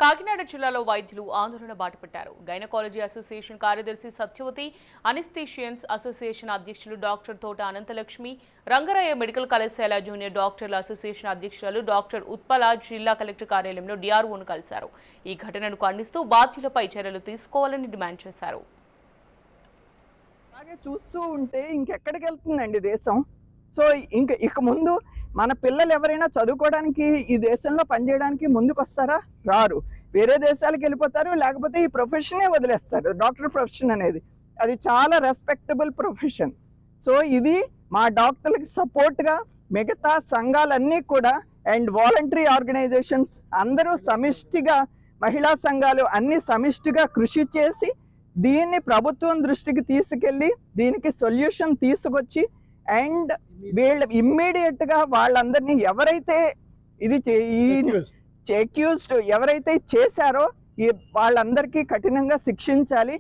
కాకినాడ జిల్లాలో వైద్యులు ఆందోళన బాటపట్టారు. గైనకాలజీ అసోసియేషన్ కార్యదర్శి సత్యవతి, అనిస్థీషియన్స్ అసోసియేషన్ అధ్యక్షులు డాక్టర్ తోట అనంతలక్ష్మి, రంగరాయ మెడికల్ కళాశాల జూనియర్ డాక్టర్ల అసోసియేషన్ అధ్యక్షురాలు డాక్టర్ ఉత్పల జిల్లా కలెక్టర్ కార్యాలయంలో డిఆర్ఓను కలిశారు. ఈ ఘటనను ఖండిస్తూ బాధ్యులపై చర్యలు తీసుకోవాలని డిమాండ్ చేశారు. చూస్తూ ఉంటే ఇంకెక్కడికి వెళ్తుందండి దేశం? సో ఇక ముందు మన పిల్లలు ఎవరైనా చదువుకోవడానికి ఈ దేశంలో పనిచేయడానికి ముందుకు వస్తారా? రారు. వేరే దేశాలకు వెళ్ళిపోతారు, లేకపోతే ఈ ప్రొఫెషనే వదిలేస్తారు. డాక్టర్ ప్రొఫెషన్ అనేది అది చాలా రెస్పెక్టబుల్ ప్రొఫెషన్. సో ఇది మా డాక్టర్లకి సపోర్ట్గా మిగతా సంఘాలన్నీ కూడా అండ్ వాలంటరీ ఆర్గనైజేషన్స్ అందరూ సమిష్టిగా, మహిళా సంఘాలు అన్ని సమిష్టిగా కృషి చేసి దీన్ని ప్రభుత్వం దృష్టికి తీసుకెళ్ళి దీనికి సొల్యూషన్ తీసుకొచ్చి అండ్ వీళ్ళు ఇమ్మీడియట్ గా వాళ్ళందరినీ ఎవరైతే ఇది అక్యూజ్డ్ ఎవరైతే చేశారో వాళ్ళందరికీ కఠినంగా శిక్షించాలి.